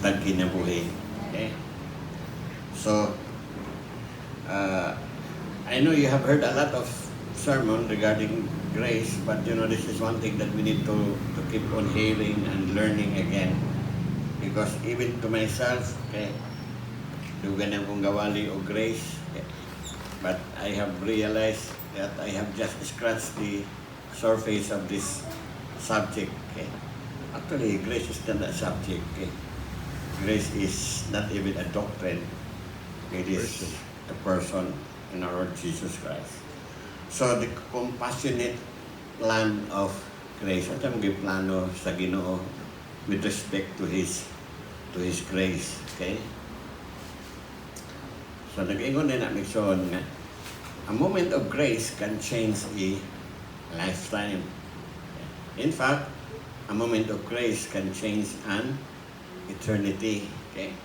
kinabuhi. Okay? So, I know you have heard a lot of sermon regarding grace, but you know, this is one thing that we need to keep on hearing and learning again. Because even to myself, okay, dugan akong gawali o grace, okay, but I have realized that I have just scratched the surface of this subject. Okay? Actually, grace is not a subject. Okay? Grace is not even a doctrine. It is a person in our Lord Jesus Christ. So the compassionate plan of grace, at ang plano sa Ginoo with respect to His grace. Okay? So nag-ingon din na Migsoon nga, a moment of grace can change a lifetime. In fact, a moment of grace can change an eternity. Okay?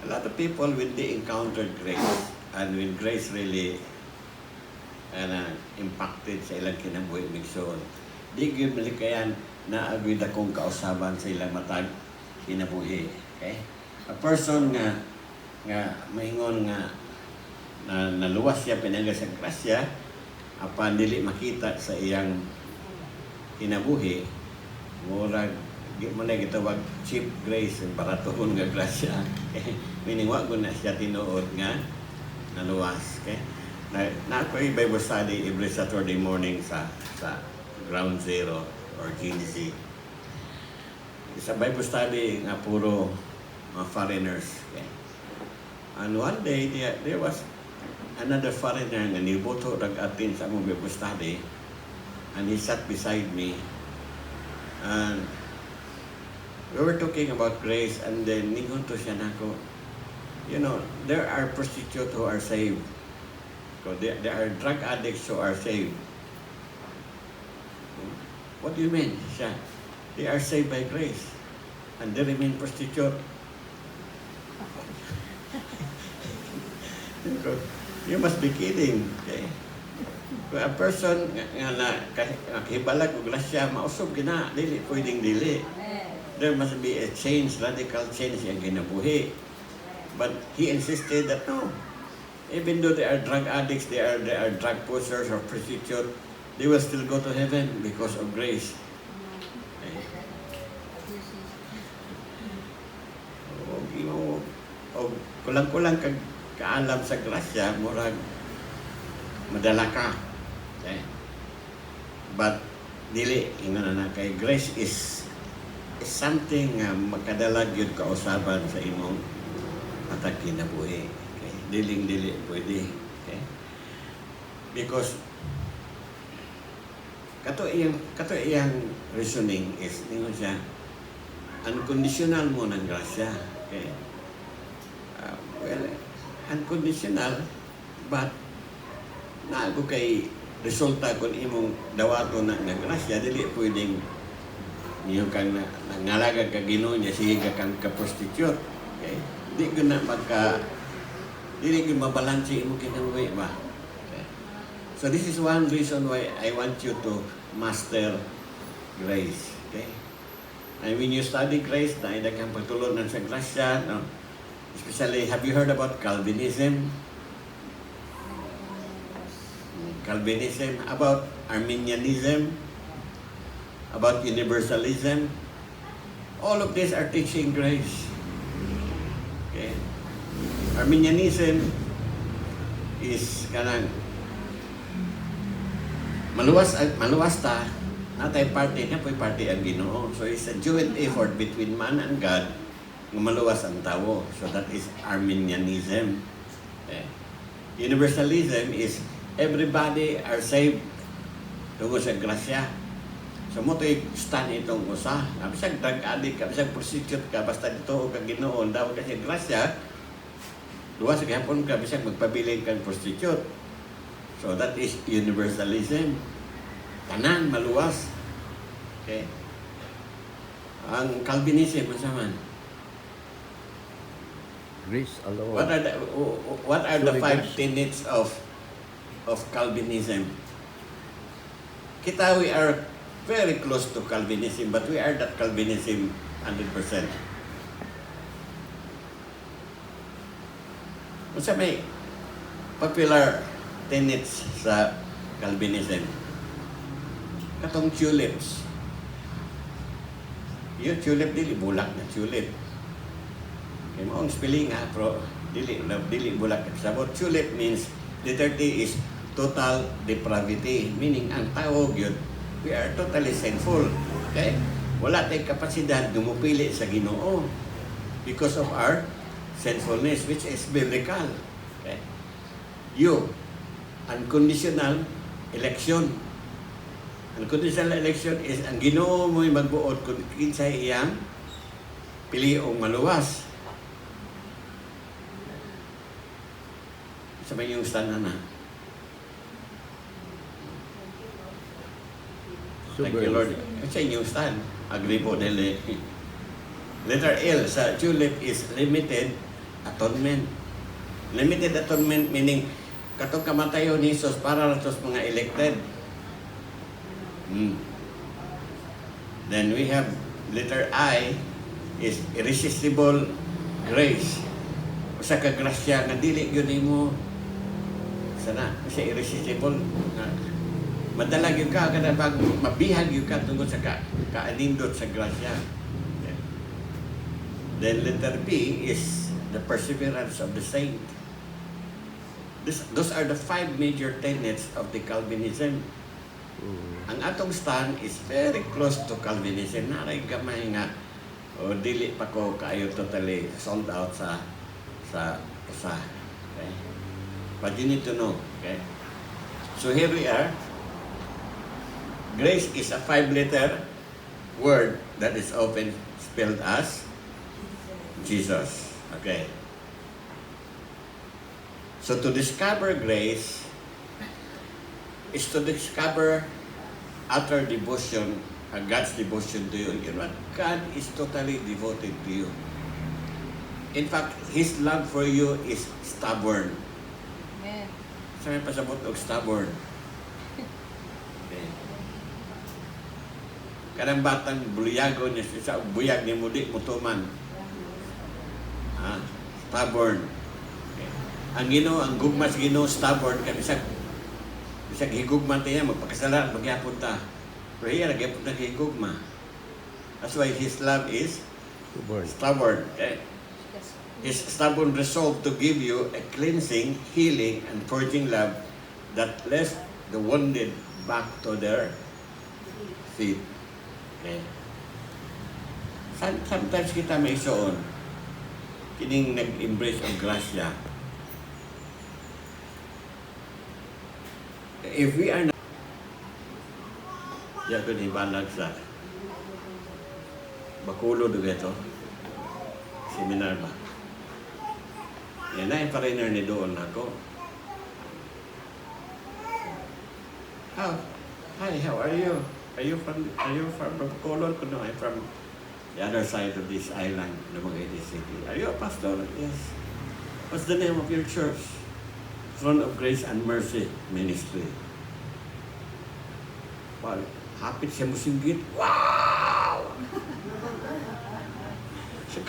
A lot of people, when they encountered grace, and when grace really impacted sa ilang kinabuhi Migsoon, di gyud kayan na agwid akong kausaban sa ilang matag kinabuhi. Okay? A person nga maingon nga na naluwas siya pinangga sa grasya apan dili makita sa iyang kinabuhi, murag di mo na gitawag cheap grace, baratoon nga grasya. Okay? Meaning wa na siya tinuod nga naluwas. Okay? Na ako'y Bible study every Saturday morning sa Ground Zero or GNC. Sa Bible study nga puro foreigners. Okay? And one day there was another foreigner nga niboto nag-attend sa among Bible study, and he sat beside me, and we were talking about grace, and then ningon to siya nako, you know, there are prostitutes who are saved. So there are drug addicts who are saved. What do you mean? Siya, they are saved by grace, and they remain prostitute. You must be kidding. Okay? Kung a person nga hibalag o grasya, mausog gina, dili, pwedeng dili. There must be a change, radical change ang kinabuhi. But he insisted that no, even though they are drug addicts, they are drug pushers or prostitutes, they will still go to heaven because of grace. Okay? O kulang-kulang kaalam sa grasya, murag madala ka. Okay? But dili, ingon na kay grace is something makadalag yun kausaban sa imong matag kinabuhi. Okay? Diling-dili pwede. Okay? Because kato iyang reasoning is ningon siya, unconditional mo ng grasya. Okay? Well, unconditional, but naago kay resulta kung imong dawato na grasya, dili pwedeng niyo kang nangalaga ka Ginoo niya, sige ka kang ka-prostitute. Okay? Di ko na dili ko mabalansi imong kinabuhi ba? Okay? So this is one reason why I want you to master grace. Okay? And when you study grace, na kang pagtulon sa grasya, no? Especially, have you heard about Calvinism? Calvinism, about Arminianism, about Universalism. All of these are teaching grace. Okay? Arminianism is kanang maluwas ta, natay party na po'y party ang Ginoo. So it's a joint effort between man and God nga maluwas ang tao. So that is Arminianism. Okay. Universalism is everybody are saved tungkol sa grasya. So mo to'y stand itong usa. Kabisag drug addict, kabisag prostitute ka, basta dito o kang Ginoo, daw kasi grasya, luwas sa gihapon ka, bisag magpabiling kang prostitute. So that is universalism. Tanan, maluwas. Okay. Ang Calvinism, masaman? Grace alone. What are the five tenets of Calvinism? Kita, we are very close to Calvinism, but we are not Calvinism 100%. Sa may popular tenets sa Calvinism, katong tulips. Yung tulip, dili bulak na tulip. Kaya maong spelling ha, pero dili bulak. Sabot, tulip means, letter T is total depravity. Meaning, ang tawag yun, we are totally sinful. Okay? Wala tayong kapasidad dumupili sa Ginoo because of our sinfulness, which is biblical. Okay? You, unconditional election. Unconditional election is ang Ginoo mo'y magbuot kung kinsay iyang piliong maluwas. Sa may yung stand na. Thank you, Lord. Sa inyong stand. Agree po dili. Letter L sa tulip is limited atonement. Limited atonement meaning katong kamatayo ni Jesus para sa mga elected. Then we have letter I is irresistible grace. Usa ka grasya nga dili gyud nimo sana kasi irresistible nga madalag yung ka kada pag mabihag yung ka tungkol sa kaanindot sa grasya. Okay. Then letter P is the perseverance of the saint. Those are the 5 major tenets of the Calvinism. Ang atong stand is very close to Calvinism. Naray gamay nga dili pa ko kayo totally sold out sa isa. Okay? But you need to know. Okay? So here we are. Grace is a 5-letter word that is often spelled as Jesus. Okay. So to discover grace is to discover utter devotion, God's devotion to you. You know what? God is totally devoted to you. In fact, His love for you is stubborn. Amen. Sa may pasabot og stubborn. Okay. Kanang batang buliyago niya sa buyag ni mudi mutuman. Stubborn. Okay. Ang Ginoo, ang gugma sa Ginoo stubborn kay bisag higugma tayo, magpakasalan, magyapon ta. Pero iya, nagyapon na higugma. That's why His love is stubborn. Okay? His stubborn resolve to give you a cleansing, healing, and purging love that left the wounded back to their feet. Okay? Sometimes kita may isuon, kining nag-embrace of grasya. If we are not, ya ko ni balag sa Bacolod ito, seminar ba? Yan na yung foreigner ni doon ako. Hi, how are you? Are you from Bacolod? No, I'm from the other side of this island, Dumaguete City. Are you a pastor? Yes. What's the name of your church? Throne of Grace and Mercy Ministry. Well, hapit siya musinggit. Wow! Sa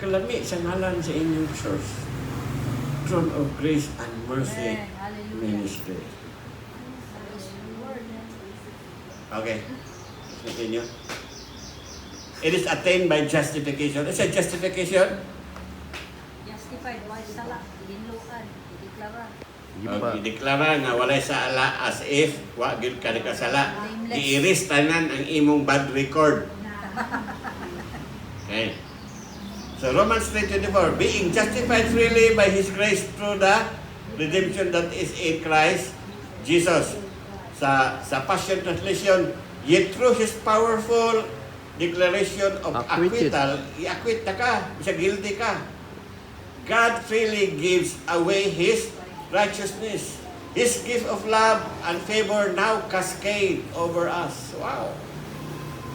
kalami sa ngalan sa inyong church. Throne of Grace and Mercy Ministry. Okay. Let's continue. It is attained by justification. Is it justification? Justified, why sala, ginluan, ideklara. Ideklara nga walay sa ala as if wa gyud ka nakasala. Iiris tanan ang imong bad record. Okay. So Romans 3:24, being justified freely by His grace through the redemption that is in Christ Jesus. Sa Passion Translation, yet through His powerful declaration of acquittal, i-acquit na ka, isa guilty ka. God freely gives away His righteousness. His gift of love and favor now cascade over us. Wow!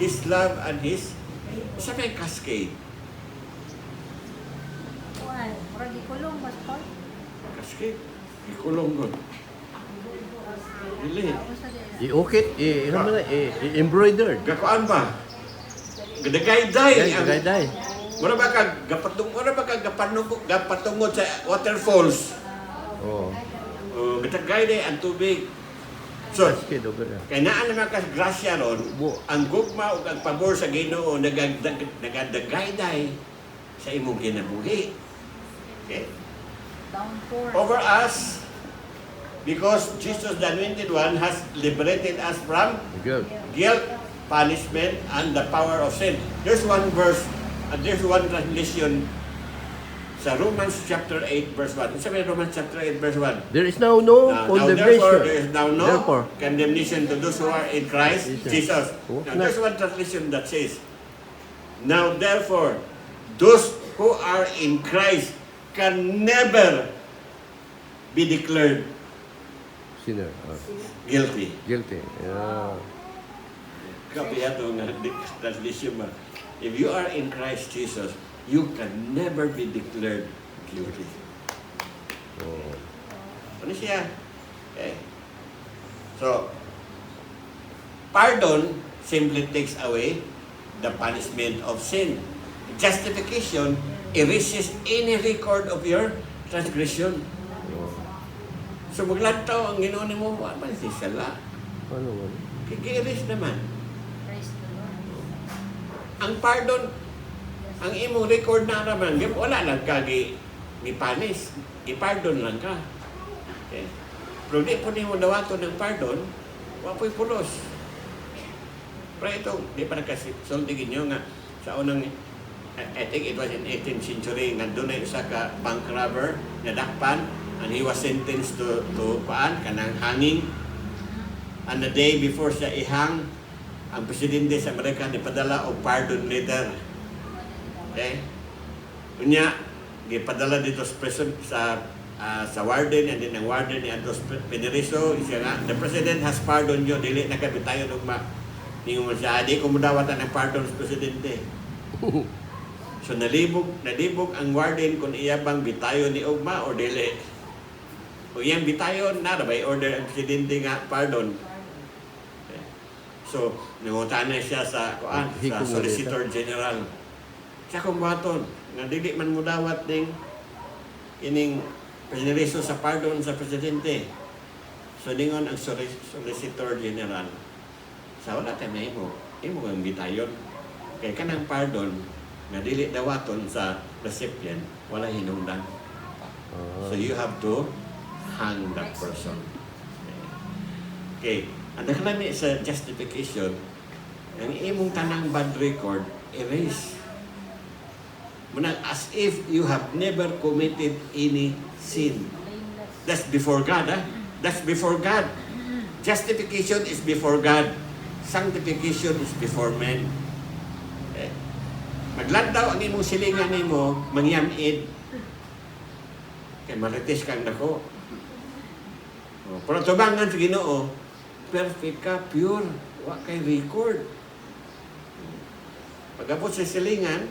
His love and His... Saan may cascade? Why? Murag ikulong, Pastor? Cascade? Ikulong nun. Dili. I-ukit, i-embroidered. Gakuan ba? Gadagayday. Gagayday. Mura ba ka gapatungod sa waterfalls? Oh. Gatagay day ang tubig. So, Basket over there. kaya naan naman ka grasya ron, Bo. ang gugma o ang pabor sa Ginoo nagadagay day sa imong kinabuhi. Okay? Downpour. Over us, because Jesus the Anointed One has liberated us from Good. guilt, punishment, and the power of sin. There's one verse, there's one translation sa Romans chapter 8 verse 1. Sabi Romans chapter 8 verse 1. There is now no Now, condemnation. therefore, there is now no Therefore, condemnation to those who are in Christ Jesus. Oh, Now, there's one translation that says, now therefore, those who are in Christ can never be declared sinner. guilty. Guilty. Yeah. Kapiya ito nga translation mo. If you are in Christ Jesus, you can never be declared guilty. Oh. Ano siya? Okay. So, pardon simply takes away the punishment of sin. Justification erases any record of your transgression. Oh. So, maglantaw ang Ginoo nimo, wa man si sala. Ano man? Kiki-erase naman. Praise the Lord. Ang pardon, ang imong record na naman, wala lang ka gipanis. I-pardon lang ka. Okay? Pero di po nimo dawaton ng pardon, wapoy pulos. Pero ito, di pa nakasultigin nyo nga sa unang, I think it was in 18th century, nga doon ay isa ka bank robber na dakpan, and he was sentenced to kanang hanging. And the day before siya ihang, ang presidente sa Amerika ipadala og pardon letter. Okay? Unya, gipadala dito sa prison sa warden, and then ang warden ni Antos Pederizo, siya nga, the president has pardoned you, dili na kabitayon ugma. Ningon siya, di ko mudawatan ng pardon sa presidente. So nalibog ang warden kung iya bang bitayon ni ugma o dili. Kung iyang bitayon, na by order ang presidente nga pardon. Okay. So, nangunta na siya sa Solicitor General. Siya kung baton, nga dili man mudawat ding ining Pederizo sa pardon sa presidente. So, ningon ang Solicitor General, sa wala tayo na imo ang bitayon. Kaya kanang pardon, nga dili dawaton sa recipient, wala hinungdan. So you have to hang that person. Okay. Ang nakalami sa justification, ang imong tanang bad record, erase. Muna, as if you have never committed any sin. Blameless. That's before God, ha? That's before God. Justification is before God. Sanctification is before men. Okay. Maglantaw ang imong silingan nimo, mangyamid. Kaya marites kang dako. Pero tubangan sa Ginoo, perfect ka, pure. Wa kay record. Pagabot sa silingan,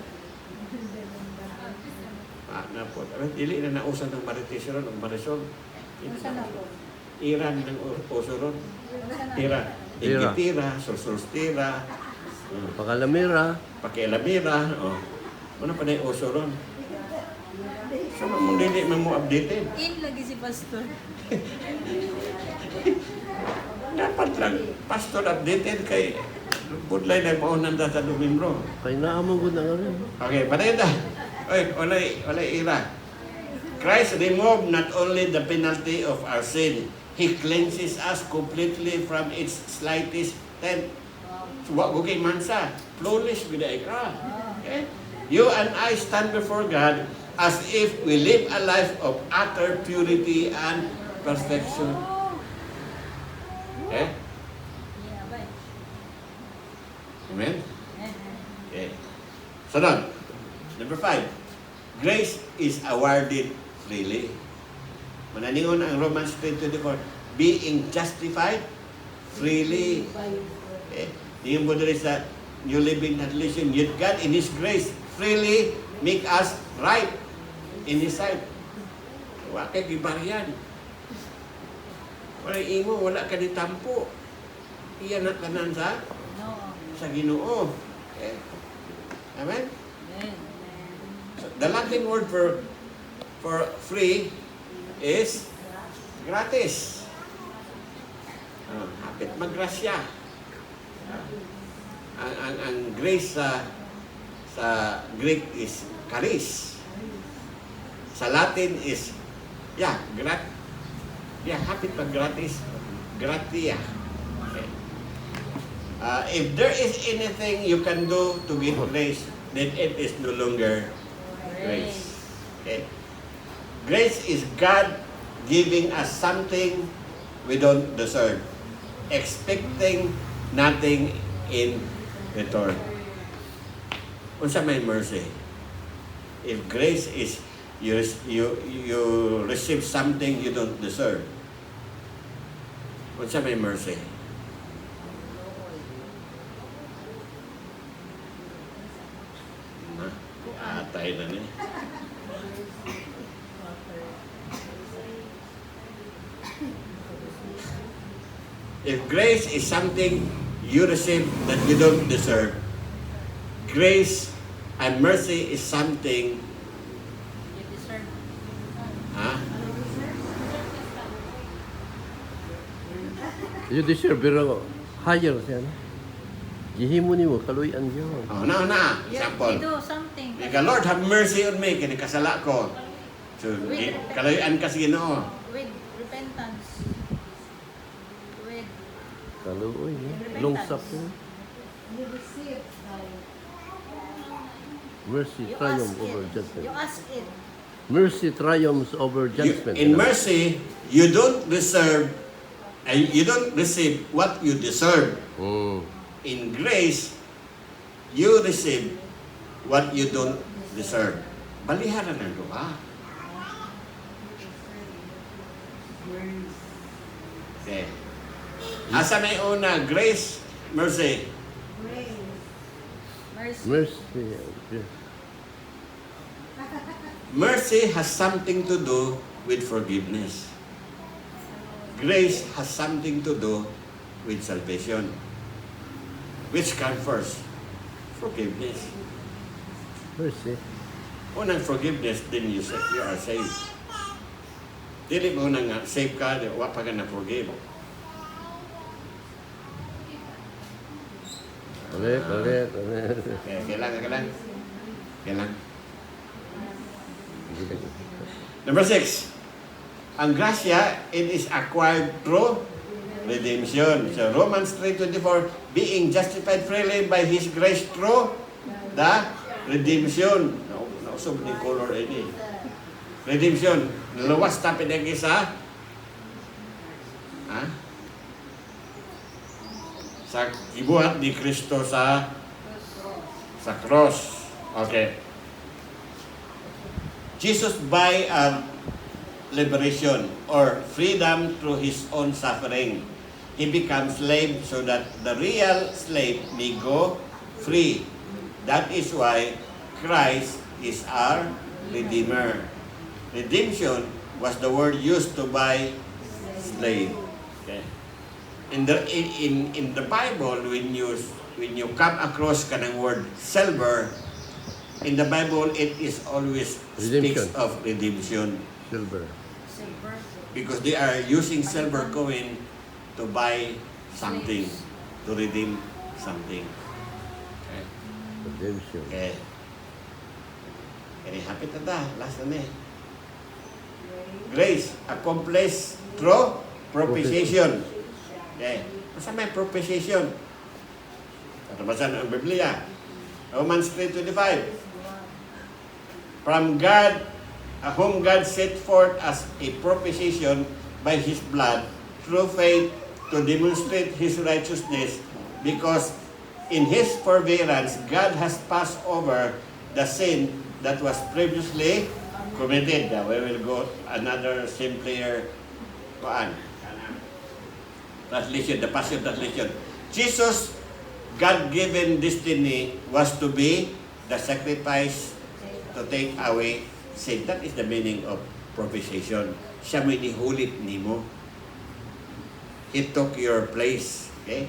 na po. Dili na nausan ng marites ron, ng marisol. Unsa na po? Iran ng uso ron. Unsa na? Tira. Tira. Ingitira, sulsulstira, Pakalamira. pakialamira, ano pa na yung uso ron. So, mong dili man mo updated. In lagi si pastor. Dapat lang, pastor updated kay budlay na maunan sa Domingo. Kay naamang ko na nga rin. Okay, patay na. Oy, wala ira. Christ removed not only the penalty of our sin, He cleanses us completely from its slightest tent. So, wag ko kay mansa. Flawless with the ikra. Okay? You and I stand before God as if we live a life of utter purity and perfection. Okay? Yeah, bye. Amen? Okay. Sunod. Number 5. Grace is awarded freely. Mananingon ang Romans 3:24. Being justified freely. Okay? Yung mo dali sa New Living Translation, yet God in His grace freely make us right in His sight. Wala kay gibariyan. Wala imo, wala ka di tampo. Iyan na tanan sa No. Ginoo. Okay? Amen? Amen. So, the Latin word for free is Gratis. Hapit maggrasya. Ang grace sa Greek is charis. Sa Latin is hapit mag-gratis. Gratia. Okay. If there is anything you can do to give grace, then it is no longer grace. Okay. Grace is God giving us something we don't deserve, expecting nothing in return. Unsa may mercy? If grace is you receive something you don't deserve, unsa may mercy? Atay na ni. If grace is something you receive that you don't deserve, grace and mercy is something, You deserve. You deserve, pero higher siya, no? Gihimo ni mo, kaluyan yun. Na. You Example. do something. Ika, Lord, have mercy on me, kini kasala ko. So, kalayaan ka sa Ginoo. With repentance. With Kaluoy, no? Lungsap yun. Mercy you ask triumphs over it. judgment. You ask it. Mercy triumphs over judgment. In mercy, you don't deserve, and you don't receive what you deserve. In grace, you receive what you don't deserve. Baliharan ng duha. Okay. Asa may una, grace, mercy. Mercy. Mercy. Yes. Mercy has something to do with forgiveness. Grace has something to do with salvation. Which comes first? Forgiveness. Mercy. Unang forgiveness, then you are saved. Dili mo nang save ka, wa pa ka na-forgive. Ulit. Kailangan. Number 6. Ang grasya, it is acquired through redemption. So Romans 3:24, being justified freely by His grace through the redemption. Nausog ni color ini. Redemption. Naluwas tapid ang isa. Sa gibuhat ni Kristo sa cross. Okay. Jesus by liberation or freedom through His own suffering. He becomes slave so that the real slave may go free. That is why Christ is our Redeemer. Redemption was the word used to buy slave. Okay. In the Bible, when you come across kanang word silver, in the Bible it is always speaks Redemption. of redemption. Silver. Silver. Because they are using silver coin to buy something, to redeem something. Okay. Redemption. Okay. Okay, happy na ta. Last na eh. Grace, accomplished through propitiation. Okay. Masa may propitiation? Katabasan ang Biblia. Romans 3:25. From God, whom God set forth as a propitiation by His blood, through faith, to demonstrate His righteousness, because in His forbearance, God has passed over the sin that was previously committed. We will go another simpler translation, the Passion Translation. Jesus' God-given destiny was to be the sacrifice to take away sin. That is the meaning of propitiation. Siya may nihulit nimo. He took your place. Okay?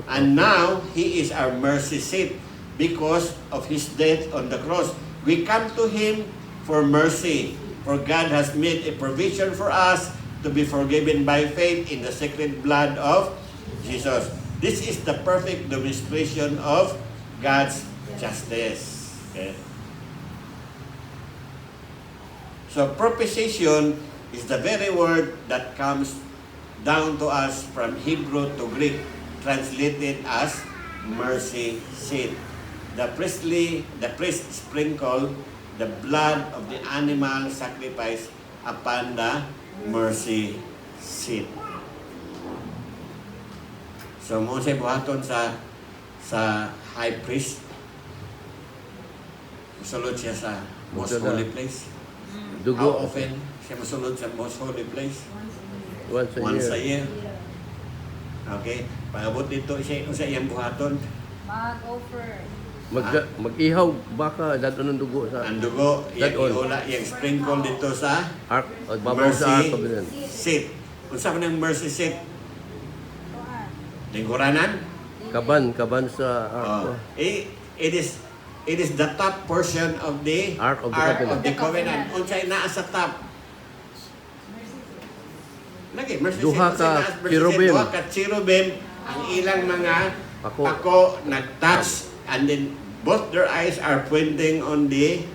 And now, He is our mercy seat because of His death on the cross. We come to Him for mercy. For God has made a provision for us to be forgiven by faith in the sacred blood of Jesus. This is the perfect demonstration of God's justice. Okay? So propitiation is the very word that comes down to us from Hebrew to Greek, translated as mercy seat. The priest sprinkle the blood of the animal sacrifice upon the mercy seat. So mo siya buhaton sa high priest. Musulod siya sa most Musulod. holy place. How Dugo. often siya musulod sa most holy place? Once a year. Okay. Pagabot dito siya sa iyang buhaton. Mag-offer. Mag-ihaw baka dato ng dugo sa Ang dugo, That all. iula, yung sprinkle dito sa ark, o babaw sa ark of the land. seat. Kung saan ng mercy seat? Kuan. Lingkuranan? Kaban sa ark. Oh. It is the top portion of the Ark of the Covenant. Unsay naa sa top. Lagi, mercy Duha seat. ka Unsay naa sa mercy seat? cherubim. Duha ka cherubim. Ang ilang mga Pako. pako nag-touch, and then both their eyes are pointing on the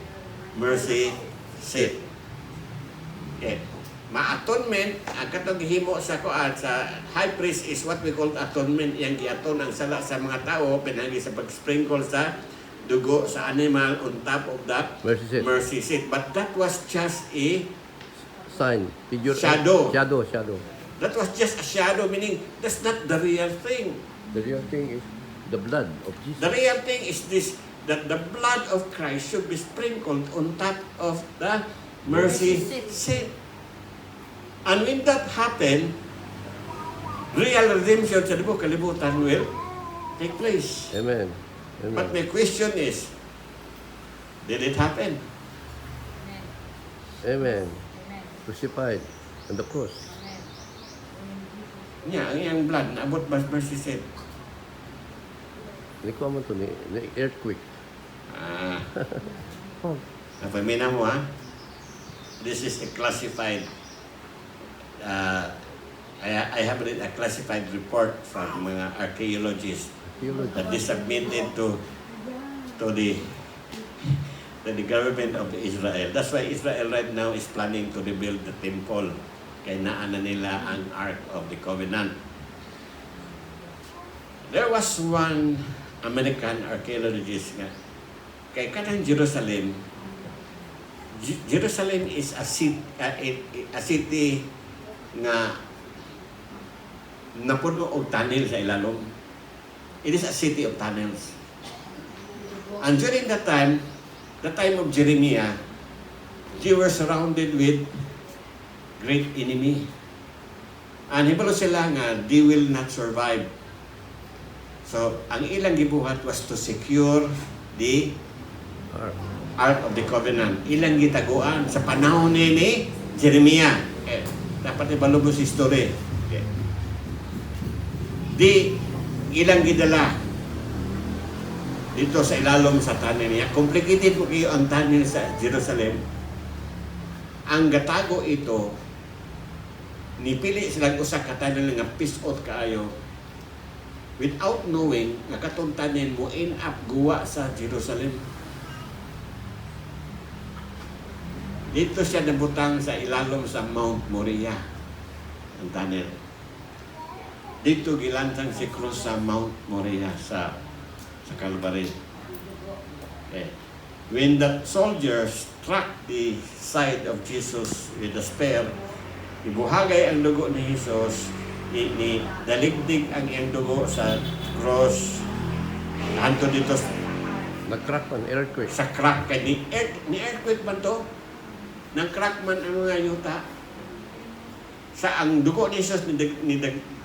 mercy seat. Okay. Ma-atonement, ang katong gihimo sa kuan sa high priest is what we call atonement. Yang giaton ang sala sa mga tao pinagi sa pag-sprinkle sa dugo sa animal on top of that Mercy seat. mercy seat. But that was just a Sign. Figure. Shadow. Shadow. that was just a shadow, meaning that's not the real thing. The real thing is the blood of Jesus. The real thing is this, that the blood of Christ should be sprinkled on top of the mercy seat. And when that happened, real redemption sa kalibutan will take place. Amen. But Amen. my question is, did it happen? Amen. Amen. Amen. Crucified on the cross. Amen. Nya, ang iyang blood, naabot ba sa mercy seat? Hindi ko man to ni earthquake. Ah, Oh. napamina mo ha? This is a classified, I have read a classified report from mga archaeologists that they submitted to the government of Israel. That's why Israel right now is planning to rebuild the temple. Kaya naan na nila ang Ark of the Covenant. There was one American archaeologist nga kay kanang Jerusalem. Jerusalem is a city nga napuno og tunnel sa ilalom. It is a city of tunnels. And during that time, the time of Jeremiah, they were surrounded with great enemy. And hibalo sila nga, they will not survive. So, ang ilang gibuhat was to secure the Ark. Ark of the Covenant. Ilang gitaguan sa panahon ni Jeremiah. Dapat ibalubos si story. Okay. Di ilang gidala dito sa ilalom sa tunnel niya. Complicated po kayo ang tunnel sa Jerusalem. Ang gatago ito, nipili silang usa ka tunnel nga pisot kaayo without knowing nga katong tunnel mo end up guwa sa Jerusalem. Dito siya nabutang sa ilalom sa Mount Moriah, ang tunnel. Dito gilantang si Cruz sa Mount Moriah sa Calvary. Okay. When the soldiers struck the side of Jesus with a spear, ibuhagay ang dugo ni Jesus, ni daligdig ang iyang dugo sa cross. Hanto dito Nag-crack man, earthquake. sa crack kay ni earthquake man to. Nang crack man ang mga yuta. Sa ang dugo ni Jesus ni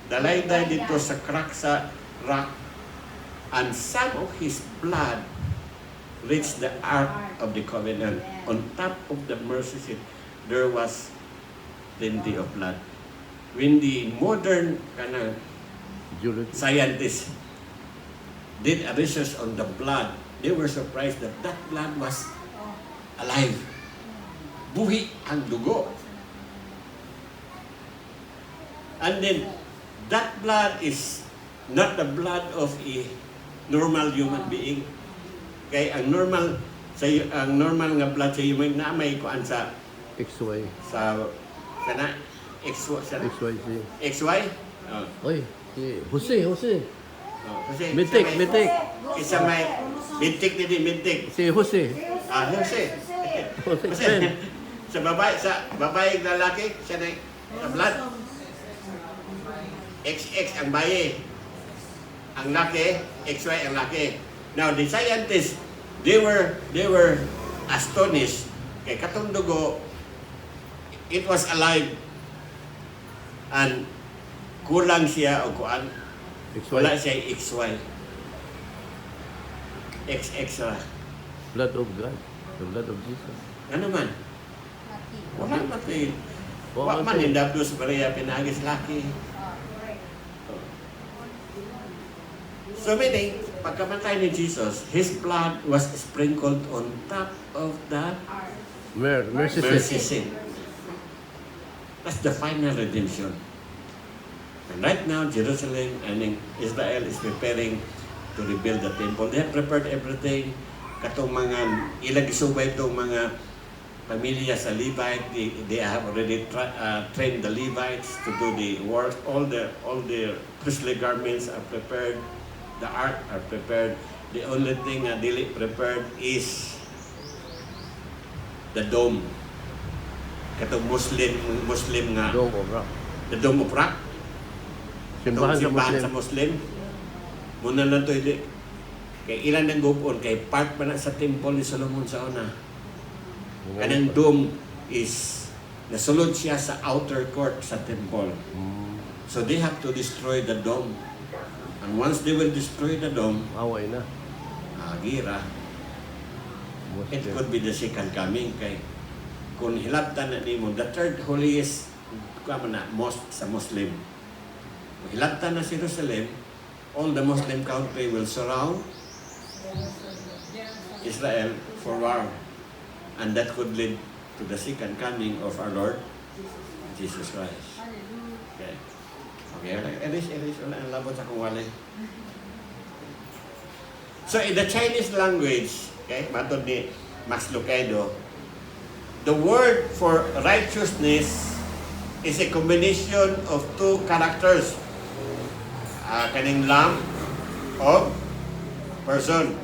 dalayday dito sa crack sa rock, and some of his blood reached the Ark of the Covenant. On top of the mercy seat, there was plenty of blood. When the modern Geology. scientists did a research on the blood, they were surprised that that blood was alive. buhi ang dugo. And then, that blood is not the blood of a normal human being. Kaya ang normal nga blood sa human na may kuan sa XY. kana XYZ. XY. Oh. Oy, si Jose. Oh, kasi Mitik. Isa may mintik ni mintik. Si Jose. Jose. Jose Kasi Chen. sa babae lalaki, siya na sa blood. XX ang baye. Ang laki, XY ang laki. Now the scientists, they were astonished kay katong dugo, it was alive and kulang siya o kuan. Wala XY. siya XY. XX ra. Blood of God. The blood of Jesus. Ano man? Laki. Wala matay. Wala Wa man matay. indabdos pareha pinagis laki. Correct. So meaning, pagkamatay ni Jesus, His blood was sprinkled on top of the Mercy mercy seat. seat. That's the final redemption. And right now, Jerusalem and Israel is preparing to rebuild the temple. They have prepared everything. Katong mga ilang isubay itong mga pamilya sa Levite, they have already trained the Levites to do the work. All the priestly garments are prepared. The ark are prepared. The only thing na dili prepared is the dome. Katong Muslim nga, Dome of Rock. the Dome of Rock. Simbahan sa Simbahan Muslim. sa Muslim. Muna lang to, kay ilan ng gupon, kay part pa na sa temple ni Solomon sa una. Kanang dome is, nasulod siya sa outer court sa temple. So they have to destroy the dome. And once they will destroy the dome, Away na. gira, it Muslim. could be the second coming. Kay kung hilabtan na nimo, the third holiest mosque sa Muslim. Kung hilabtan na si Jerusalem, all the Muslim country will surround Israel for war. And that could lead to the second coming of our Lord Jesus Christ. Hallelujah. Okay. Okay, eris, wala ang labot sa kung wala. So in the Chinese language, okay, matod ni Max Lucado, the word for righteousness is a combination of two characters. Kaning lamb of person.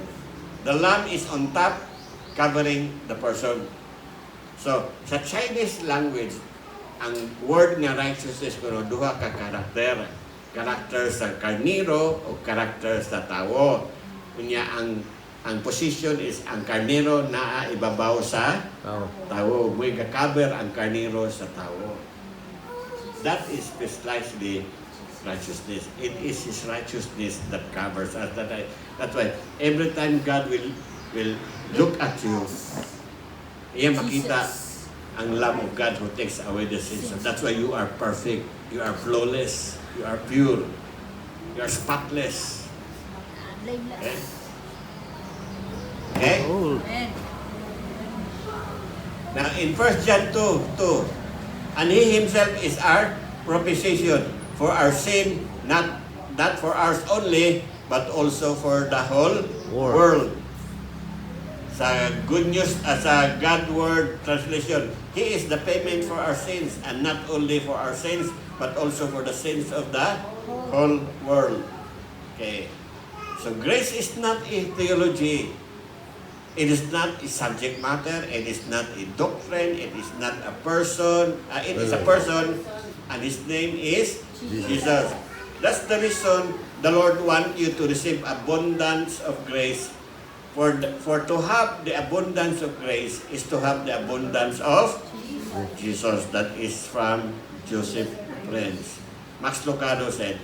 The lamb is on top, covering the person. So, sa Chinese language, ang word nga righteousness kuno duha ka karakter. Karakter sa karniro o karakter sa tao. Kunya ang position is ang karniro naa ibabaw sa Tao. tao. May ka-cover ang karniro sa tao. That is precisely righteousness. It is His righteousness that covers us. That's why every time God will look at you, iya makita ang Lamb of God who takes away the sins. So that's why you are perfect. You are flawless. You are pure. You are spotless. Okay? Blameless. Okay? Oh, Amen. Now in 1 John 2, and He Himself is our propitiation for our sin, not for ours only, but also for the whole world. Sa good news, sa God Word translation, He is the payment for our sins, and not only for our sins, but also for the sins of the whole world. Okay. So grace is not a theology. It is not a subject matter. It is not a doctrine. It is not a person. It is a person, and His name is Jesus. That's the reason the Lord wants you to receive abundance of grace. For to have the abundance of grace is to have the abundance of Jesus. That is from Joseph Prince. Max Lucado said,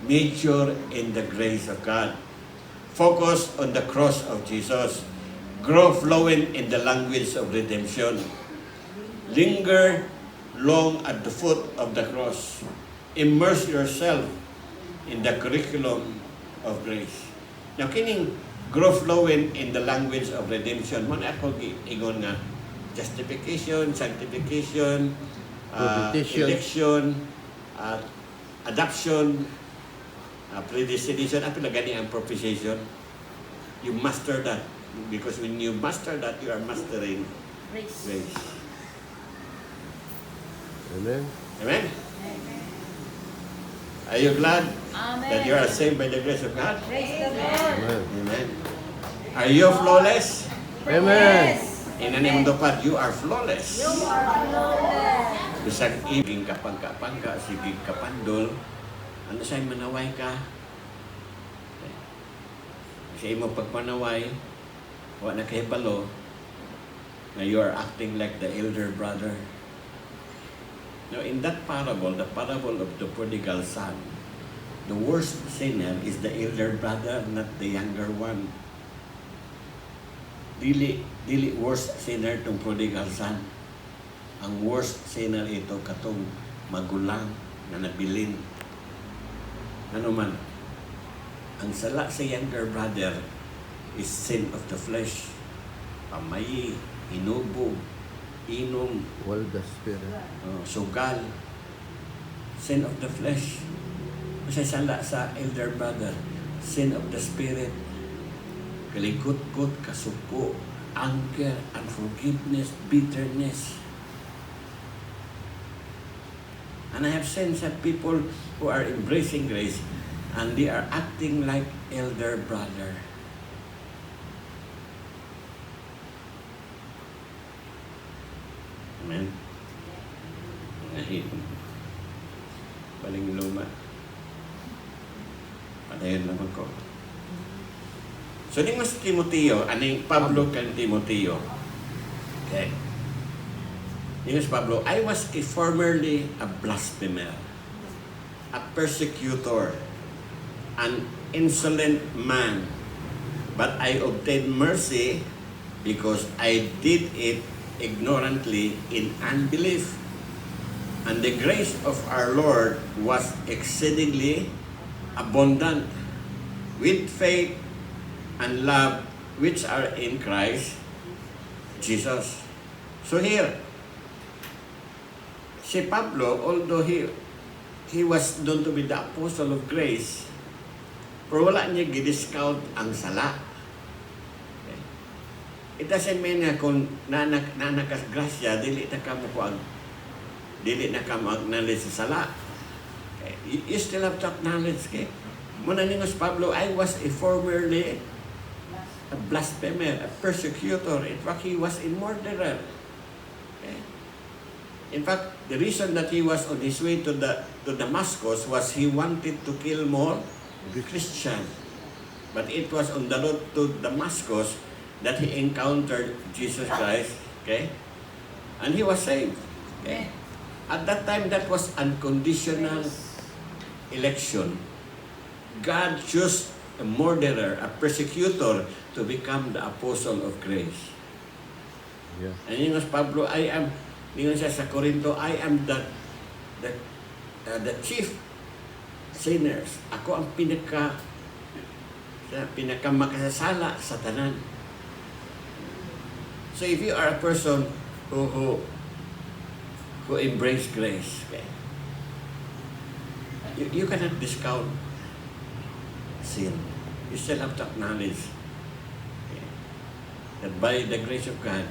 "Mature in the grace of God. Focus on the cross of Jesus. Grow fluent in the language of redemption. Linger long at the foot of the cross. Immerse yourself in the curriculum of grace." Now, kining grow fluent in the language of redemption, man ako ingon nga, justification, sanctification, Propitiation. election, adoption, predestination, at gani ang propitiation. You master that. Because when you master that, you are mastering Grace. grace. Amen. Amen? Are you glad Amen. that you are saved by the grace of God? Praise the Lord. Amen. Amen. Are you flawless? Amen. In the name of the Father, you are flawless. You are flawless. Bisag ibing kapangka-pangka, sige kapandol, ano sa'yo manaway ka? Sa imo pagpanaway, wa na kahibalo, na you are acting like the elder brother. Now, in that parable, the parable of the prodigal son, the worst sinner is the elder brother, not the younger one. Dili worst sinner tong prodigal son. Ang worst sinner ito katong magulang na nabilin. Ano man, ang sala sa younger brother is sin of the flesh. Pamayi, inubo, inom, World the Spirit. sugal, sin of the flesh. Kasi sala sa elder brother, sin of the spirit, kalikot-kot, kasuko, anger, unforgiveness, bitterness. And I have seen some people who are embracing grace and they are acting like elder brother. Amen. Ngayon, baling luma. Padayon naman ko. So, di mas Timoteo, aning Pablo kan Timoteo. Okay. Di mas Pablo, I was formerly a blasphemer, a persecutor, an insolent man. But I obtained mercy because I did it ignorantly in unbelief. And the grace of our Lord was exceedingly abundant with faith and love which are in Christ Jesus. So here, si Pablo, although he was known to be the apostle of grace, pero wala niya gidiscount ang sala. Okay. It doesn't mean na kung nanakas grasya, dili na ka mag-acknowledge sa sala. Okay. You still have to acknowledge. Okay? Muna ningos Pablo, I was formerly a blasphemer, a persecutor. In fact, he was a murderer. Okay? In fact, the reason that he was on his way to Damascus was he wanted to kill more Christians. But it was on the road to Damascus that he encountered Jesus Christ. Okay? And he was saved. Okay? At that time, that was unconditional election. God chose a murderer, a persecutor, to become the apostle of grace. Yeah. And yun was Pablo, yun siya sa Corinto, I am the chief sinners. Ako ang pinakamakasasala sa tanan. So if you are a person who embrace grace, okay, you cannot discount sin. You still have to acknowledge that by the grace of God,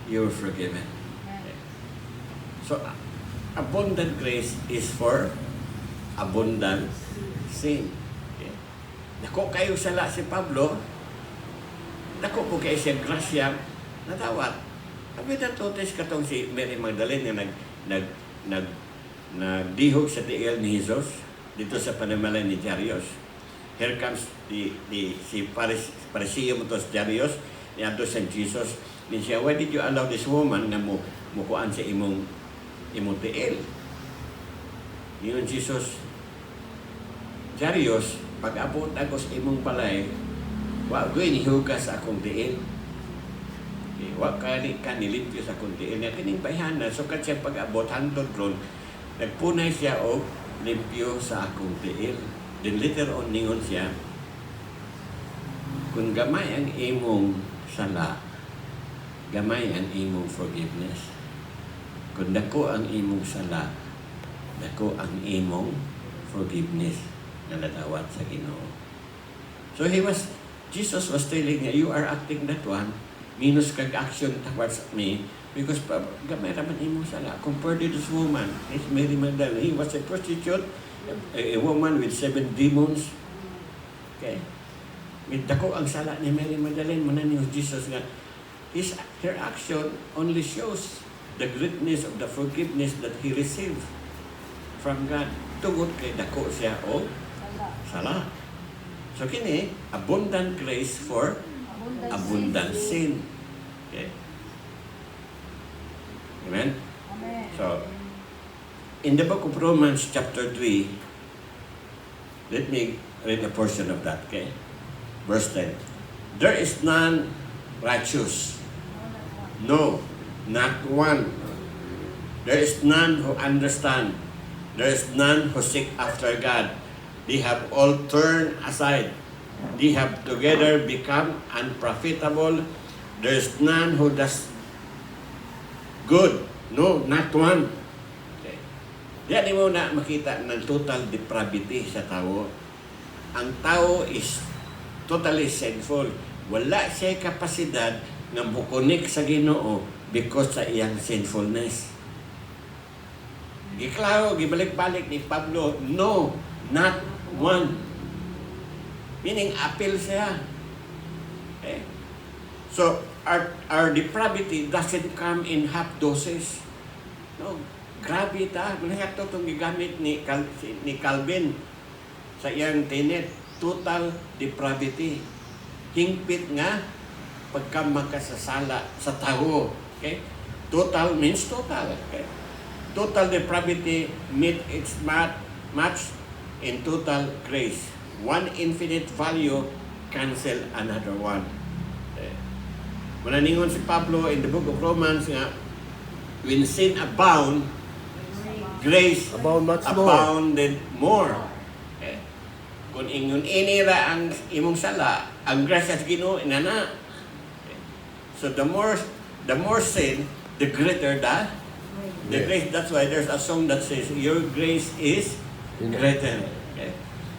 you are forgiven. Okay. So, abundant grace is for abundant sin. Okay. Dako kayo sala si Pablo, dako po kayo siya grasya, natawat. Sabi na totes katong si Mary Magdalene na nagdihog sa tiil ni Jesus dito sa panamalan ni Jairus. Here comes si Pariseo mo to si Jairus, niadto sa Jesus. Ni siya, why did you allow this woman na mukuan sa imong tiil? Niyon Jesus, Jairus, pag-abot ako sa imong balay, wa goy nihugas sa akong tiil. Wa ka nilimpyo sa akong tiil. Nga kining bayhana, so kat siya pag-abot, hantod ron, nagpunay siya o limpyo sa akong tiil. Then later on, ningon siya, kung gamay ang imong sala, gamay ang imong forgiveness. Kung dako ang imong sala, dako ang imong forgiveness na nadawat sa Ginoo. So Jesus was telling niya, you are acting that one, minus kag action towards me, because gamay raman imong sala. Compared to this woman, it's Mary Magdalene. He was a prostitute, a woman with 7 demons. Okay? Dako ang sala ni Mary Magdalene, mananiw Jesus nga, her action only shows the greatness of the forgiveness that he received from God. Tungod kay dako siya o sala. So kini, abundant grace for abundant sin. Okay? Amen? Amen. So, in the book of Romans chapter 3, let me read a portion of that, okay? Verse 10. There is none righteous. No, not one. There is none who understand. There is none who seek after God. They have all turned aside. They have together become unprofitable. There is none who does good. No, not one. Okay. Diyan mo na makita ng total depravity sa tao. Ang tao is totally sinful. Wala siya kapasidad na bukunik sa Ginoo because sa iyang sinfulness. Giklaro, gibalik-balik ni Pablo, no, not one. Meaning, appeal siya. Okay? So, our depravity doesn't come in half doses. No, grabe ta. Lahat ito itong gigamit ni Calvin sa iyang tenet. Total depravity. Hingpit nga pagka makasasala sa tao. Okay? Total means total. Okay? Total depravity meet its match in total grace. One infinite value cancel another one. Okay? Mananingon si Pablo in the book of Romans nga, when sin abound, grace abounded more. Okay? Kung ingon inira ang imong sala, ang grasya sa Ginoo inana. Okay? So the more sin, the greater the grace. That's why there's a song that says, your grace is greater. Okay?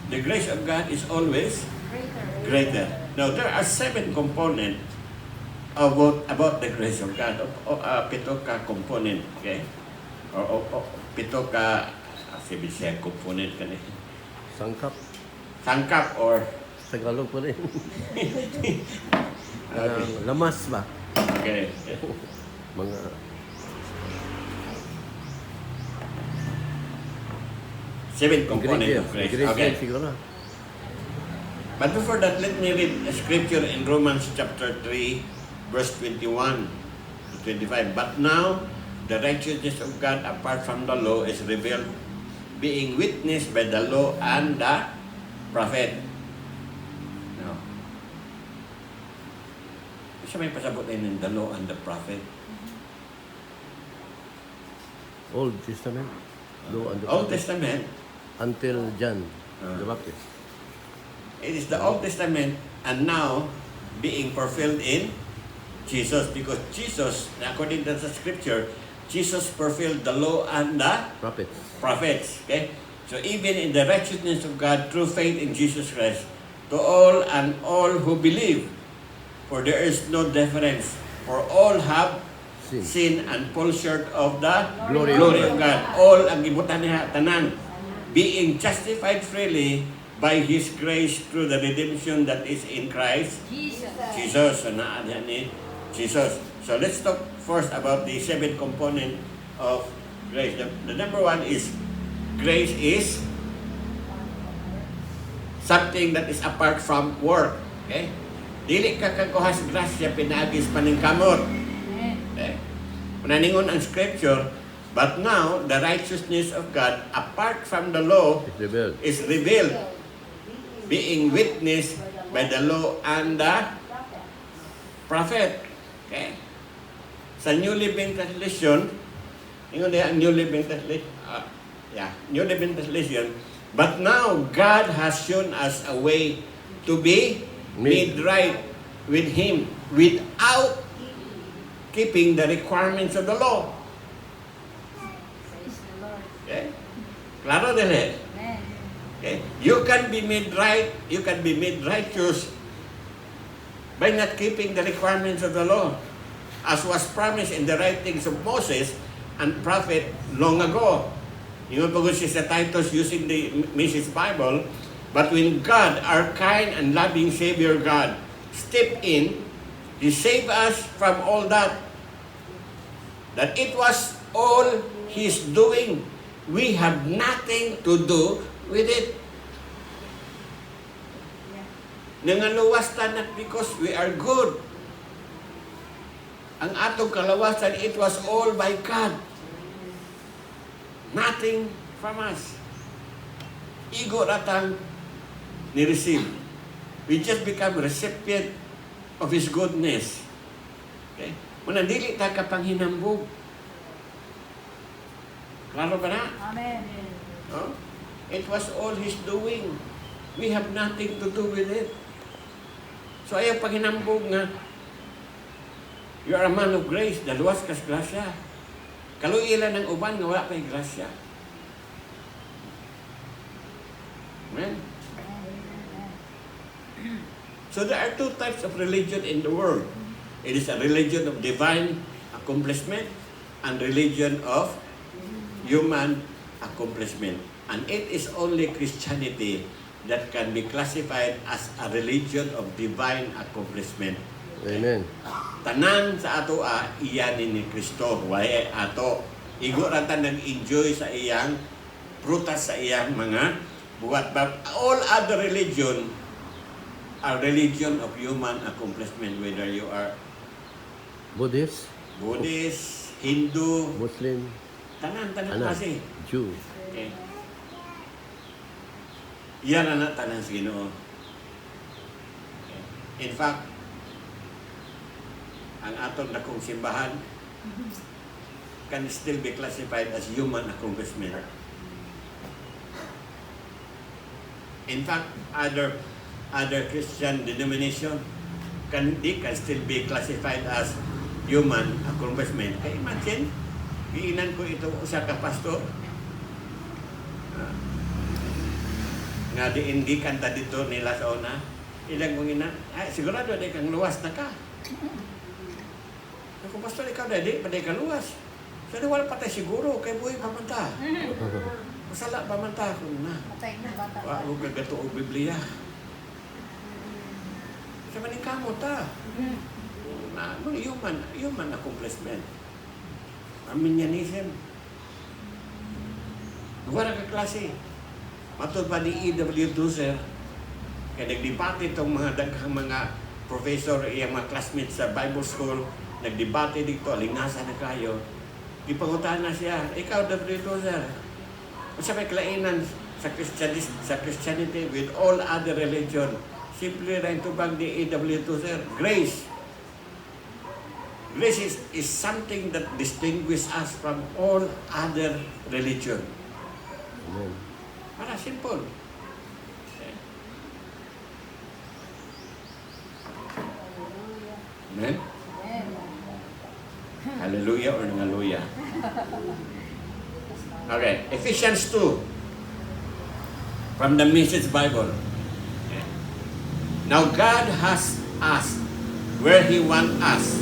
The grace of God is always greater. Now, there are 7 components about the grace of God. Pito ka component. Okay? Or pito ka, sabi siya, component ka niya. Sangkap or... Tagalog pa rin. Okay. Lamas ba? Okay. Mga... Seven components of grace. Okay. Siguro. But before that, let me read a scripture in Romans chapter 3, verse 21 to 25. But now, the righteousness of God apart from the law is revealed, being witnessed by the law and the prophet. Now, isa may pasabot na yun, the law and the prophet. Old Testament. Law and the Old Prophet. Testament, Until John the Baptist. it is the Old Testament and now being fulfilled in Jesus, because Jesus, according to the scripture, Jesus fulfilled the law and the prophets. Okay? So even in the righteousness of God through faith in Jesus Christ, to all and all who believe, for there is no difference, for all have sin and fall short of the glory of God. All ang gibutan niya tanan, being justified freely by His grace through the redemption that is in Christ Jesus. So naadya ni Jesus. So let's talk first about the 7 components of grace. The number 1 is, grace is something that is apart from work. Okay? Dili ka kakuhas grasya pinagis paningkamot. Okay? Mananingon ang scripture, but now the righteousness of God apart from the law is revealed, being witnessed by the law and the prophet. Okay? Sa New Living Translation, ingon niya ang New Living Translation, New Living Translation, but now God has shown us a way to be made right with Him without keeping the requirements of the law. Praise the Lord. Okay? Klaro dili? Amen. Okay? You can be made right, you can be made righteous by not keeping the requirements of the law, as was promised in the writings of Moses and prophet long ago. Yung pagod siya sa Titus using the Message Bible, but when God, our kind and loving Savior God, stepped in, He saved us from all that. That it was all His doing. We have nothing to do with it. Nangaluwas ta not because we are good. Ang atong kalawasan, it was all by God. Nothing from us. Igo ratang ni-receive. We just become recipient of His goodness. Okay? Muna dili ta kapanghinambog. Klaro ba na? Amen. Oh? It was all His doing. We have nothing to do with it. So ayaw paghinambog nga, you are a man of grace, daluwas kas grasya. Kaluilan ng uban nga wala pa'y grasya. Amen? So there are two types of religion in the world. It is a religion of divine accomplishment and religion of human accomplishment. And it is only Christianity that can be classified as a religion of divine accomplishment. Amen. Tanan sa ato iyanin ni Kristo. Why ato? Igo ra ta nag-enjoy sa iyang prutas sa iyang mga buhat. But all other religion are religion of human accomplishment. Whether you are Buddhist, Buddhist, Hindu, Muslim, tanan ano? kasi. Jew. Okay. Yan na tanan sa Ginoo. Okay. In fact, ang atong dakong simbahan can still be classified as human accomplishment. In fact, other Christian denomination can still be classified as human accomplishment. Kaya imagine, giinan ko ito usa ka pastor nga diin gikanta dito nila sa una. Ilang kong ina, ay sigurado di kang luwas na ka. Kung pastor ikaw dadi, paday ka luwas. Sa wala patay siguro, kay buhay pamanta. Masala pamanta ko na. Matay na bata. Wa ko gagato og Biblia. Sa maning kamot ta. Na human accomplishment. Arminianism. Wala ka klase. Matod pa ni E.W. Tozer, kaya nagdebate itong mga daghang mga professor, iyang mga classmates sa Bible School, nagdebate dito, alingasa na kayo. Ipangutan na siya, ikaw W. Tozer, sa may kalainan sa Christianity with all other religion, simple rin tubag ni E.W. Tozer, grace. Grace is something that distinguishes us from all other religion. Amen. Para simple. Okay. Amen? Hallelujah or hallelujah? Okay, Ephesians 2 from the Message Bible. Okay. Now God has us where He wants us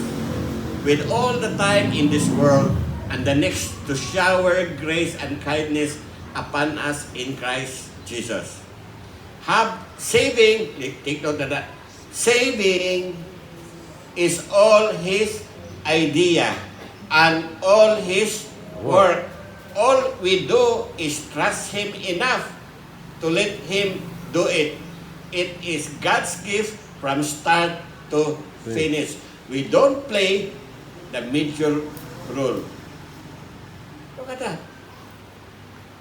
with all the time in this world and the next to shower grace and kindness upon us in Christ Jesus. Take note of that. Saving is all His idea and all His work. All we do is trust Him enough to let Him do it. It is God's gift from start to finish. We don't play the major role. Look at that.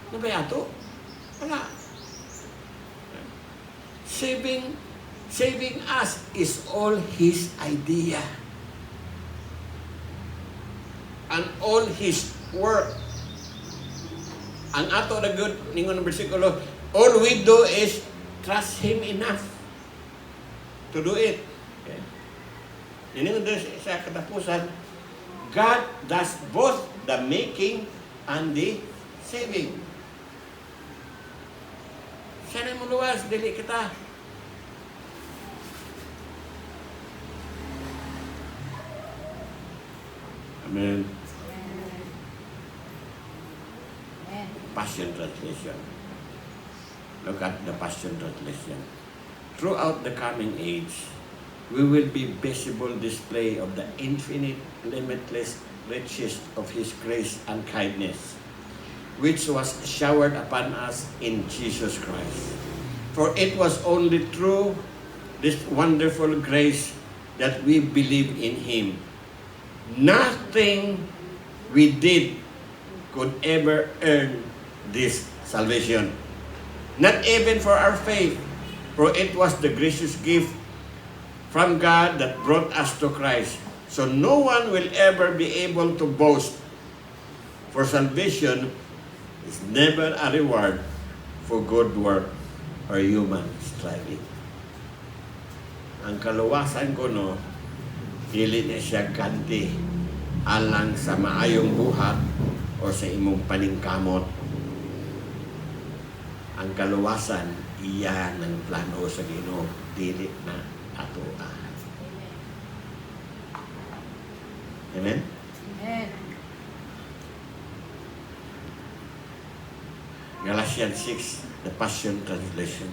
Ano ba yato? Wala. Saving us is all His idea. And all His work. Ang ato na good, ningon ng versikulo, all we do is trust Him enough to do it. Okay? Ningon sa katapusan, God does both the making and the saving. Siya na muluwas, dili kita. Amen. Amen. Passion Translation. Look at the Passion Translation. Throughout the coming age, we will be visible display of the infinite, limitless riches of His grace and kindness, which was showered upon us in Jesus Christ. For it was only through this wonderful grace that we believe in Him. Nothing we did could ever earn this salvation. Not even for our faith, for it was the gracious gift from God that brought us to Christ. So no one will ever be able to boast, for salvation is never a reward for good work or human striving. Ang kaluwasan ko no, dili na siya ganti alang sa maayong buhat o sa imong paningkamot. Ang kaluwasan, iyan ang plano sa Ginoo, dili na ato. Amen? Amen. Galatians 6, the Passion Translation.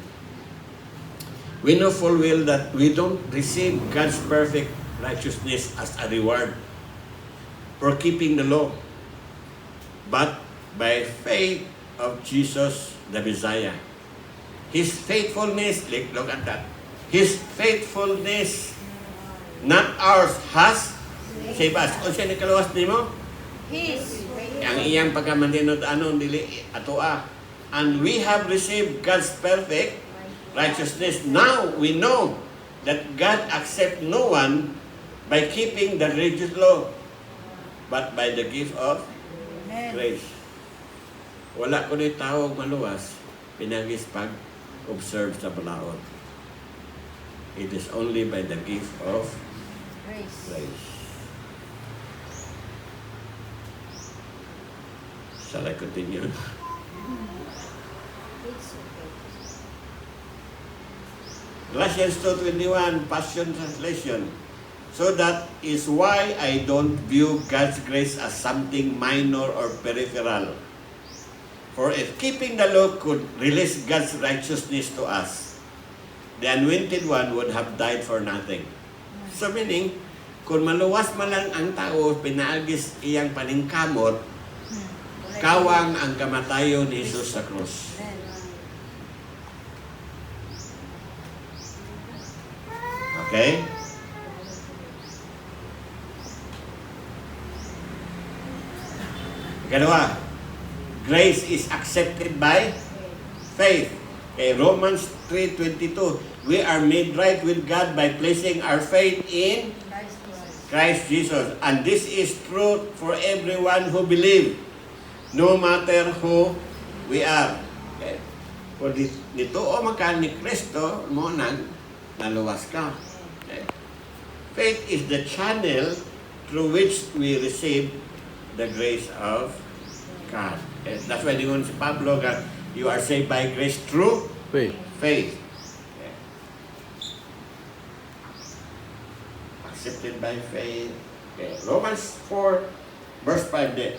We know full well that we don't receive God's perfect righteousness as a reward for keeping the law, but by faith of Jesus the Messiah. His faithfulness, look at that. His faithfulness, not ours, has saved us. O siya nakaluwas ni mo? His Ang iyang pagkamantinod dili atoa. And we have received God's perfect righteousness. Now we know that God accepts no one by keeping the religious law, but by the gift of Amen. grace. Wala ko ni tawag maluwas, pinagis pag-observe sa balaod. It is only by the gift of Grace. grace. Shall I continue? It's okay. Galatians 2:21, Passion Translation. So that is why I don't view God's grace as something minor or peripheral. For if keeping the law could release God's righteousness to us, the anointed one would have died for nothing. So meaning, kung maluwas man lang ang tao, pinaagis iyang paningkamot, kawang ang kamatayon ni Jesus sa krus. Okay? Ikalawa, grace is accepted by faith. Okay, Romans 3:22, we are made right with God by placing our faith in Christ Jesus. And this is true for everyone who believes, no matter who we are. Okay? Kung dito o maka ni Kristo, mo naluwas ka. Okay? Faith is the channel through which we receive the grace of God. And that's why dingon si Pablo that you are saved by grace through Faith. faith. Okay. Accepted by faith. Okay. Romans 4 verse 5 there.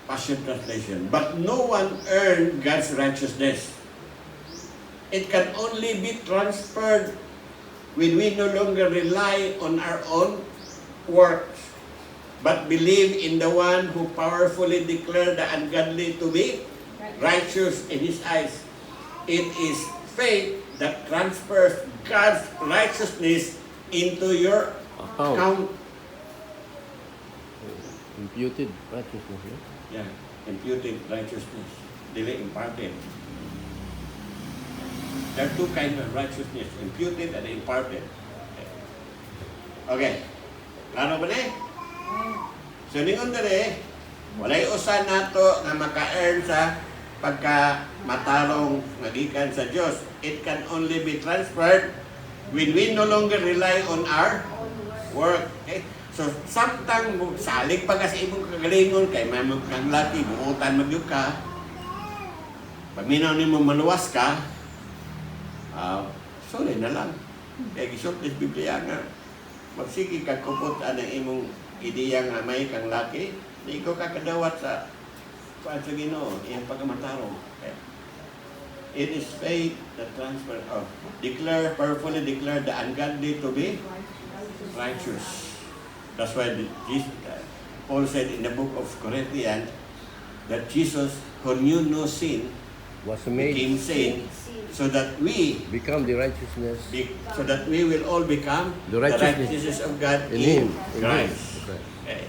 Passion Translation. But no one earned God's righteousness. It can only be transferred when we no longer rely on our own works, but believe in the one who powerfully declared the ungodly to be righteous in His eyes. It is faith that transfers God's righteousness into your account. Imputed righteousness. Yeah, imputed righteousness. Dili imparted. There are two kinds of righteousness, imputed and imparted. Okay. Klaro ba na? So, ningon dere, walay usan nato nga maka-earn sa pagka-matarong nagikan sa Diyos. It can only be transferred when we no longer rely on our work. Okay? So, samtang mo salig pa ka sa imong kagalingon, kay may mga kang laki, buutan magyug ka, paminaw ni mo maluwas ka, sorry na lang. Kaya gisot ng Biblia nga, magsige kag kupot ang imong ideya nga may kang laki, di ko kakadawat sa sa Ginoo, iyang pagkamataro. Okay? It is faith that transfer of powerfully declare the ungodly to be righteous. That's why Paul said in the book of Corinthians that Jesus, who knew no sin, Was became made sin, so that we become the righteousness will all become The righteousness of God in Him. Christ. Okay. Okay.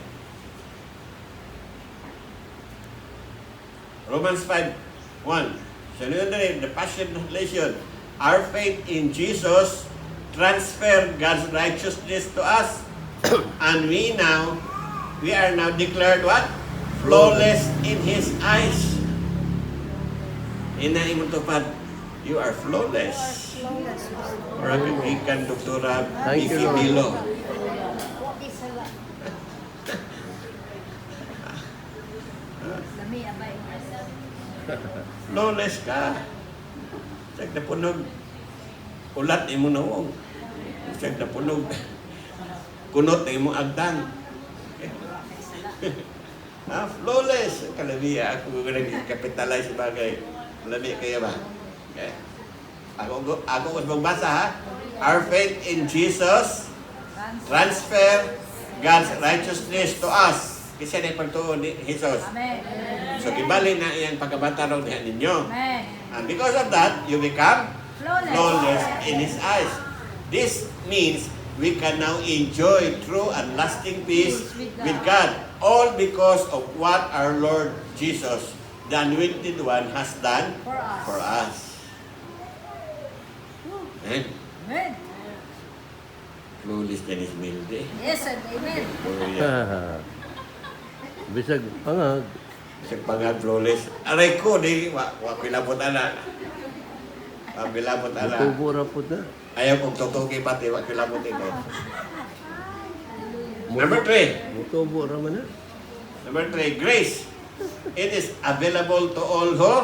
Romans 5:1. So the Passion Translation, our faith in Jesus transferred God's righteousness to us, and we are now declared what? Flawless in His eyes. Ina imong tupad, you are flawless. Flawless. Or ang ikan Doktora Thank you, Vicky Lord. Bilo. Lami abay. Flawless ka. Sag na punog. Ulat imo nawong. Sag na punog. Kunot na imong agdang. Flawless. Kalabiya ako nag-capitalize bagay. Lami kaya ba? Okay. Ako mas magbasa ha. Our faith in Jesus transfer God's righteousness to us. Kasi na pagtuon ni Jesus. Amen. So, gibali na iyang pagkabatarong dihan ninyo. Amen. And because of that, you become Flawless. flawless in His eyes. This means we can now enjoy true and lasting peace with God. All because of what our Lord Jesus, the Anointed One, has done For us. Amen. Amen. Flawless din is milde. Yes, and amen. Bisag pangag. Sa pangag flawless. Aray ko, di, wakilabot ala. Wakilabot ala. Tubo ra pud na. Ayaw kong tutuki pati, wakilabot ito. Number 3. Mutubo ra man na. Number 3, grace. It is available to all who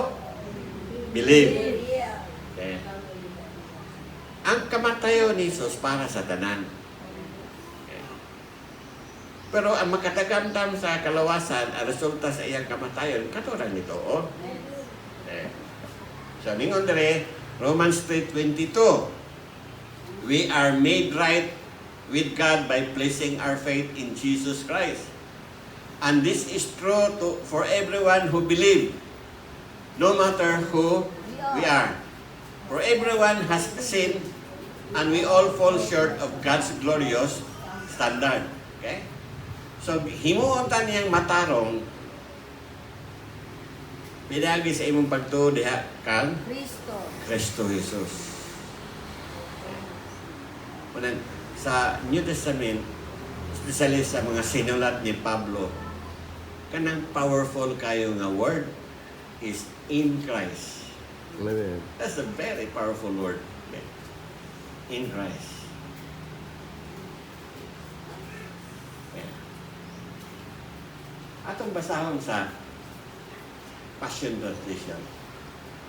believe. Okay. Ang kamatayon ni Jesus para sa tanan. Okay. Pero ang makatagamtam sa kalawasan, ang resulta sa iyang kamatayon, katulad nito, oh. Okay. So, ningon dire, Romans 3:22. We are made right with God by placing our faith in Jesus Christ. And this is true for everyone who believes, no matter who we are. For everyone has sinned, and we all fall short of God's glorious standard. Okay? So, himuon ta niyang matarong, pinagi sa imong pagtuo diha kang Kristo Jesus. Okay. Sa New Testament, especially sa mga sinulat ni Pablo, kanang powerful kayo nga word is in Christ. Amen. That's a very powerful word. Okay. In Christ. Okay. Atong basahon sa Passion Translation.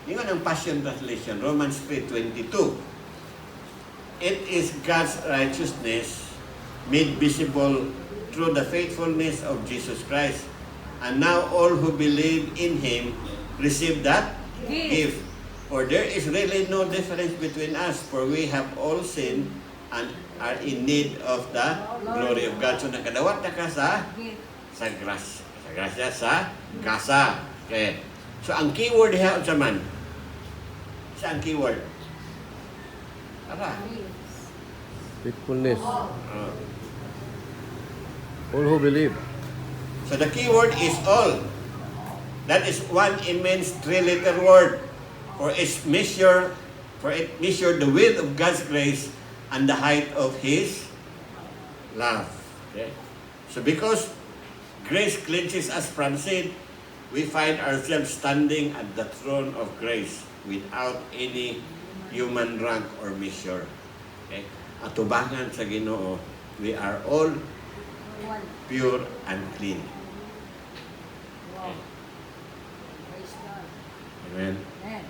Yung ang Passion Translation, Romans 3:22. It is God's righteousness made visible through the faithfulness of Jesus Christ. And now all who believe in Him receive that gift. For there is really no difference between us, for we have all sinned and are in need of the glory of God. So nakadawat na ka sa grasya. Sa grasya, sa kasa. Okay. So ang keyword diha sa man. Sa ang keyword. Ara. Faithfulness. All who believe. So the key word is all. That is one immense three-letter word. For it measure the width of God's grace and the height of His love. Okay? So because grace cleanses us from sin, we find ourselves standing at the throne of grace without any human rank or measure. Okay? Atubangan sa Ginoo, we are all One. pure and clean. Wow. Praise God. Amen. Amen.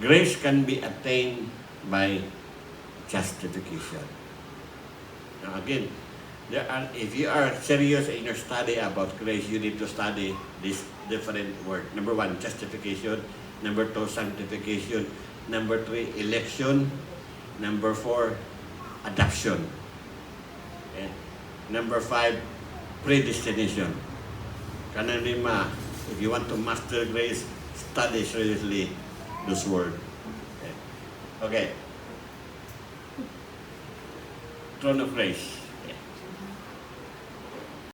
Grace can be attained by justification. Now again, if you are serious in your study about grace, you need to study this different word. Number 1, justification. Number 2, sanctification. Number 3, election. Number 4, adoption. And number 5, predestination. Kanan lima, if you want to master grace, study seriously this word. Okay. Throne of grace.